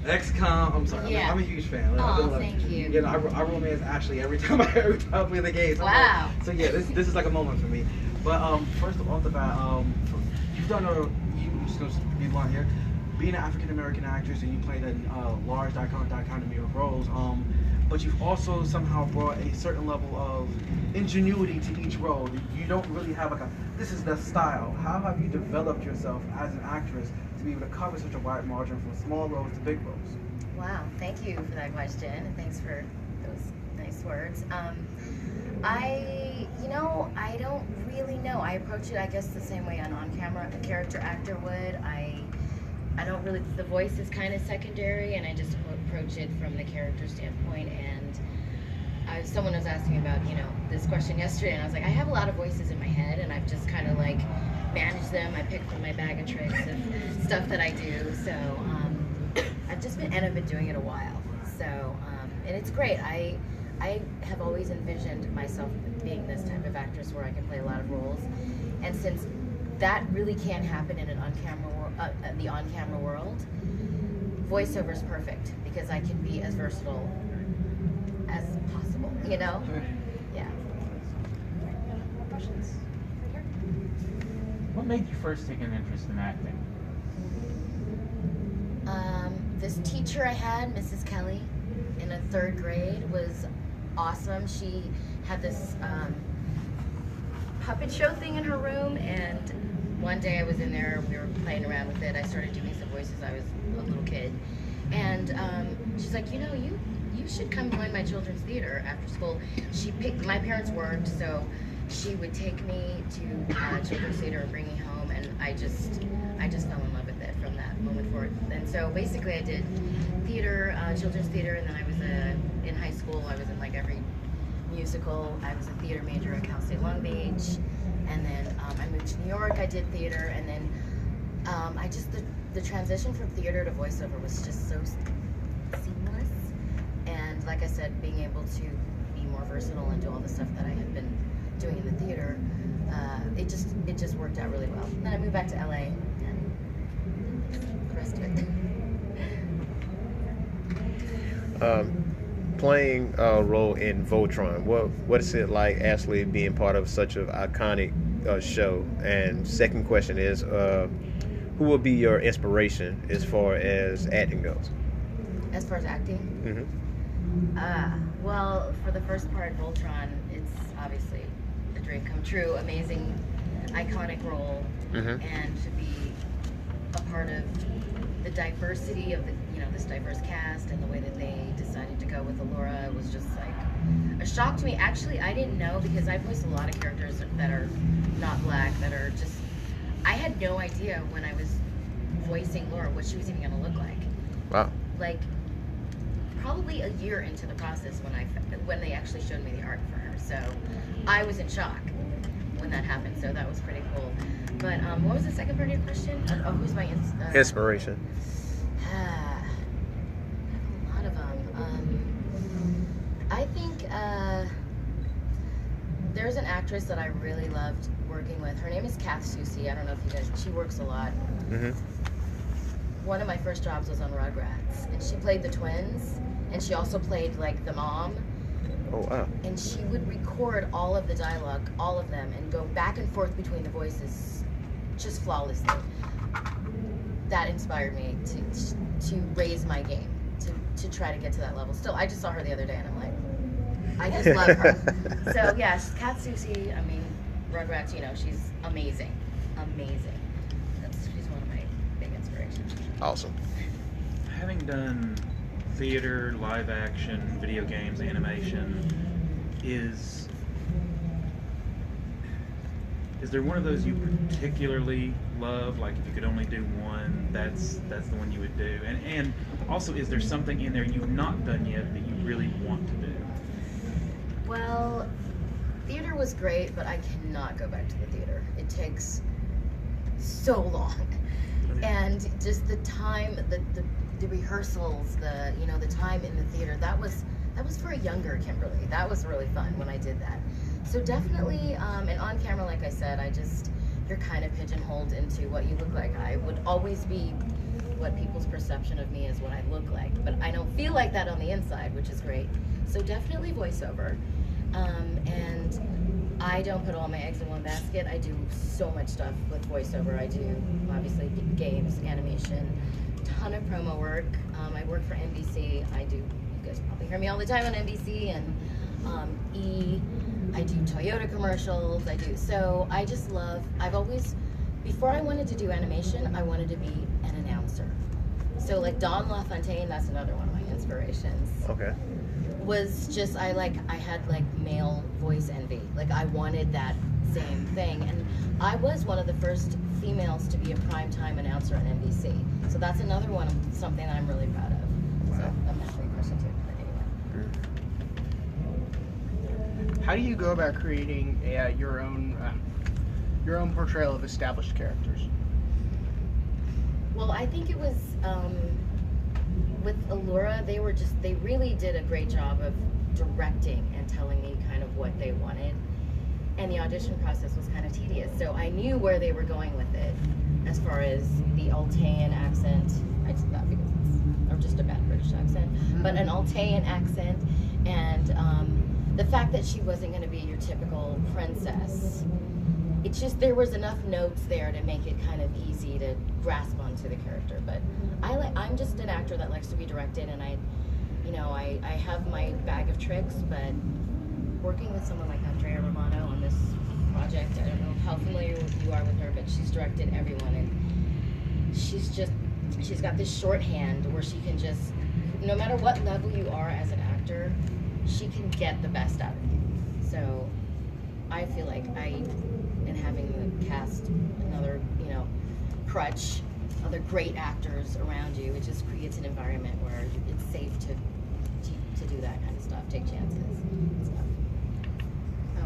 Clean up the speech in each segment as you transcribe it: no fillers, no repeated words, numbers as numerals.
XCOM. I'm sorry. Yeah. I'm a huge fan. Oh, thank you. You know, I romance Ashley every time I play the game. Wow. So yeah, this is like a moment for me. But first off the bat, you've done you just gonna be blunt here. Being an African American actress and you played a large dichotomy of roles, but you've also somehow brought a certain level of ingenuity to each role. You don't really have like this is the style. How have you developed yourself as an actress to be able to cover such a wide margin from small roles to big roles? Wow, thank you for that question, and thanks for those nice words. I don't really know. I approach it, I guess, the same way an on-camera character actor would. I don't really, the voice is kind of secondary, and I just approach it from the character standpoint. And someone was asking me about, this question yesterday, and I was like, I have a lot of voices in my head, and I've just kind of like managed them. I pick from my bag of tricks of stuff that I do. So I've been doing it a while. So, and it's great. I have always envisioned myself being this type of actress where I can play a lot of roles, and since that really can't happen in an the on-camera world, voiceover is perfect because I can be as versatile as possible. Yeah. Questions? What made you first take an interest in acting? This teacher I had, Mrs. Kelly, in a third grade, was awesome. She had this puppet show thing in her room, and one day I was in there, we were playing around with it. I started doing some voices. I was a little kid, and she's like, you should come join my children's theater after school. My parents worked, so she would take me to children's theater and bring me home, and I just fell in love with it from that moment forward. And so basically I did theater, children's theater, and then I was in high school, I was in like every musical. I was a theater major at Cal State Long Beach, and then I moved to New York. I did theater, and then the transition from theater to voiceover was just so seamless. And like I said, being able to be more versatile and do all the stuff that I had been doing in the theater, it just worked out really well. And then I moved back to LA, and the rest of it. Playing a role in Voltron, what is it like actually being part of such an iconic show? And second question is, who will be your inspiration as far as acting goes? As far as acting? Mm-hmm. Well, for the first part, Voltron, it's obviously a dream come true. Amazing, iconic role, and to be a part of the diversity of this diverse cast and the way that they decided to go with Allura was just like a shock to me. Actually, I didn't know, because I voiced a lot of characters that are not black, that are just, I had no idea when I was voicing Laura what she was even going to look like. Wow. Like, probably a year into the process when they actually showed me the art for her. So I was in shock when that happened. So that was pretty cool. But what was the second part of your question? Who's my inspiration? A lot of them. I think there's an actress that I really loved working with. Her name is Kath Soucie. I don't know if you guys. She works a lot. Mm-hmm. One of my first jobs was on Rugrats, and she played the twins, and she also played like the mom. Oh wow. And she would record all of the dialogue, all of them, and go back and forth between the voices just flawlessly. That inspired me to raise my game, to try to get to that level. Still, I just saw her the other day, and I'm like, I just love her. So yeah, Kat Soucie, I mean, Rugrats, she's amazing. She's one of my big inspirations. Awesome. Having done theater, live action, video games, animation, is there one of those you particularly love? Like, if you could only do one, that's the one you would do. And also, is there something in there you've not done yet that you really want to do? Well, theater was great, but I cannot go back to the theater. It takes so long, and just the time, the rehearsals, the time in the theater. That was for a younger Kimberly. That was really fun when I did that. So definitely, and on camera, like I said, you're kind of pigeonholed into what you look like. I would always be what people's perception of me is, what I look like, but I don't feel like that on the inside, which is great. So definitely voiceover. And I don't put all my eggs in one basket. I do so much stuff with voiceover. I do obviously games, animation, ton of promo work. I work for NBC. You guys probably hear me all the time on NBC and I do Toyota commercials. So I just love, before I wanted to do animation, I wanted to be an announcer. So like Don LaFontaine, that's another one of my inspirations. Okay. Was just, I had like male voice envy. Like I wanted that same thing. And I was one of the first females to be a primetime announcer on NBC. So that's another one, something that I'm really proud of. Wow. So I'm not really question too, but anyway. How do you go about creating your own portrayal of established characters? Well, I think it was with Allura. They really did a great job of directing and telling me kind of what they wanted. And the audition process was kind of tedious, so I knew where they were going with it as far as the Altean accent. I just thought because or just a bad British accent, but an Altean accent, and the fact that she wasn't going to be your typical princess. It's just there was enough notes there to make it kind of easy to grasp onto the character. But I'm just an actor that likes to be directed, and I have my bag of tricks. But working with someone like Andrea Romano on this project, I don't know how familiar you are with her, but she's directed everyone, and she's got this shorthand where she can just, no matter what level you are as an actor, she can get the best out of you. So I feel like and having the cast another, crutch, other great actors around you, it just creates an environment where it's safe to do that kind of stuff, take chances and stuff. So.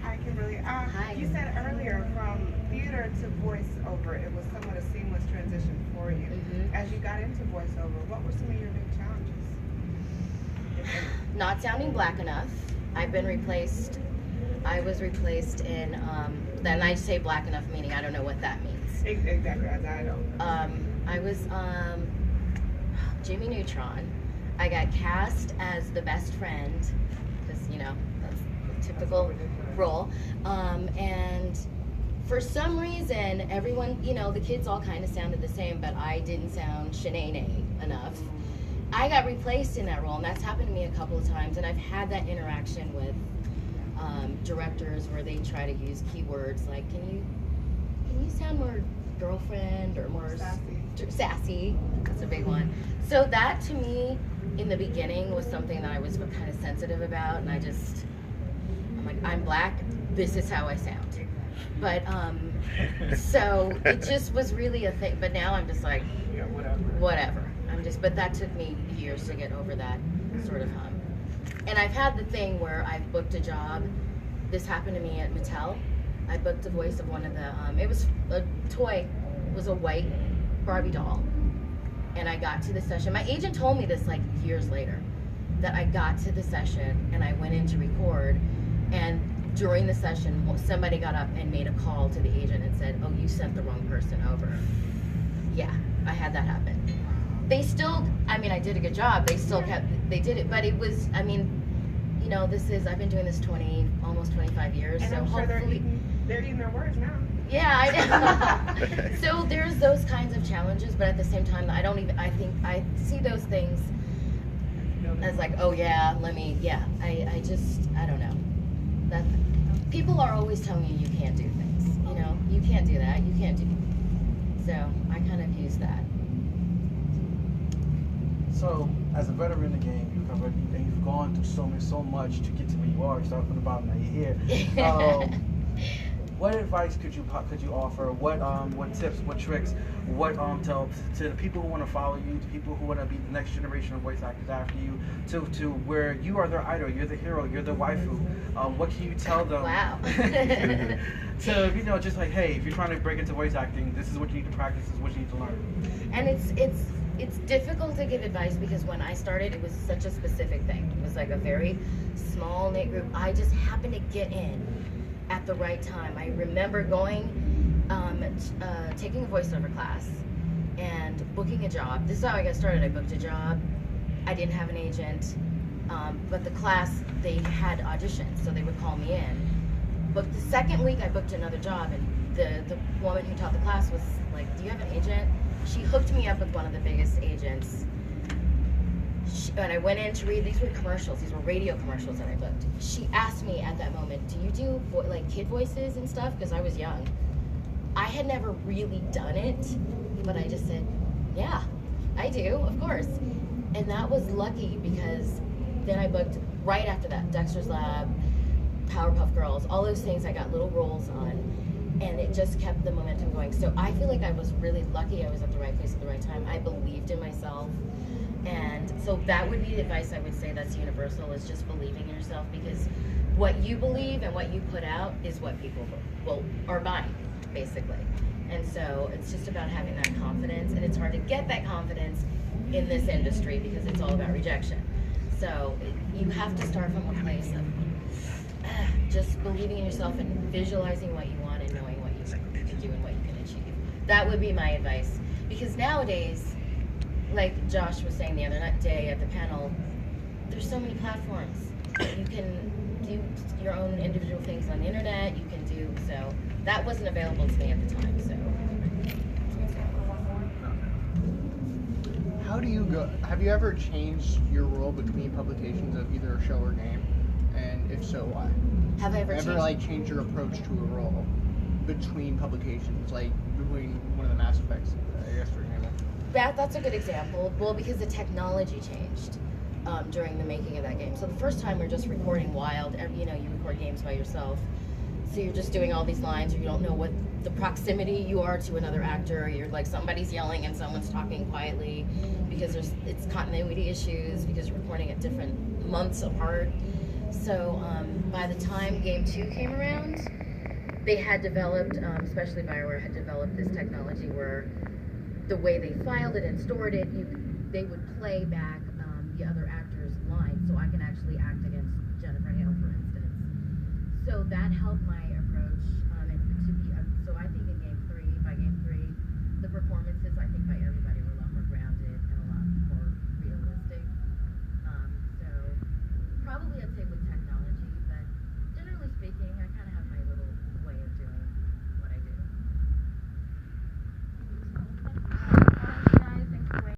Hi, Kimberly. Hi. You said earlier from theater to voiceover, it was somewhat a seamless transition for you. Mm-hmm. As you got into voiceover, what were some of your big challenges? Not sounding black enough. I was replaced in, then I say black enough meaning I don't know what that means. Exactly, I don't. I was Jimmy Neutron. I got cast as the best friend, because, that's the typical role. And for some reason, everyone, the kids all kind of sounded the same, but I didn't sound Shanae enough. I got replaced in that role, and that's happened to me a couple of times, and I've had that interaction with directors where they try to use keywords like, can you sound more girlfriend or more sassy? That's a big one. So that to me in the beginning was something that I was kind of sensitive about, and I'm like, I'm black, this is how I sound. But so it just was really a thing, but now I'm just like, Yeah, whatever. But that took me years to get over that sort of hump. And I've had the thing where I've booked a job. This happened to me at Mattel. I booked the voice of one of the, it was a toy, it was a white Barbie doll. And I got to the session. My agent told me this like years later, that I got to the session and I went in to record, and during the session, somebody got up and made a call to the agent and said, oh, you sent the wrong person over. Yeah, I had that happen. They still, I did a good job. They still they did it, but it was, I've been doing this almost 25 years. And so I'm sure they're hopefully, eating their words now. yeah, I know. So there's those kinds of challenges, but at the same time, I see those things as like, oh yeah, I don't know. That people are always telling you can't do things, you can't do that, you can't do. So I kind of use that. So, as a veteran in the game, you've gone through so much to get to where you are. You start from the bottom, now you're here. What advice could you offer? What tips? What tricks? What to the people who want to follow you, to people who want to be the next generation of voice actors after you, to where you are their idol, you're the hero, you're the waifu. What can you tell them? Wow. To just like, hey, if you're trying to break into voice acting, this is what you need to practice. This is what you need to learn. And it's difficult to give advice because when I started, it was such a specific thing. It was like a very small knit group. I just happened to get in at the right time. I remember going taking a voiceover class and booking a job. This is how I got started. I booked a job. I didn't have an agent, but the class, they had auditions, so they would call me in. But the second week, I booked another job, and the woman who taught the class was like, "Do you have an agent?" She hooked me up with one of the biggest agents. And I went in to read, these were commercials, these were radio commercials that I booked. She asked me at that moment, "Do you do like kid voices and stuff?" Because I was young. I had never really done it, but I just said, "Yeah, I do, of course." And that was lucky because then I booked right after that Dexter's Lab, Powerpuff Girls, all those things I got little roles on, and it just kept the momentum going. So I feel like I was really lucky. I was at the right place at the right time. I believed in myself. And so that would be the advice I would say that's universal, is just believing in yourself, because what you believe and what you put out is what people are buying, basically. And so it's just about having that confidence, and it's hard to get that confidence in this industry because it's all about rejection. So you have to start from a place of just believing in yourself and visualizing what you want and knowing what you can do and what you can achieve. That would be my advice, because nowadays, like Josh was saying the other day at the panel, there's so many platforms. You can do your own individual things on the internet. You can do, so that wasn't available to me at the time. So How do you go? Have you ever changed your role between publications of either a show or game? And if so, why? have I ever changed? Changed your approach to a role between publications, like between one of the Mass Effects, I guess, for example? That's a good example. Well, because the technology changed during the making of that game. So the first time we're just recording wild. You know, you record games by yourself, so you're just doing all these lines. You don't know what the proximity you are to another actor. You're like, somebody's yelling and someone's talking quietly, because it's continuity issues, because you're recording at different months apart. So by the time Game 2 came around, they had developed, especially BioWare had developed this technology where the way they filed it and stored it, they would play back the other actor's lines, so I can actually act against Jennifer Hale, for instance. So that helped my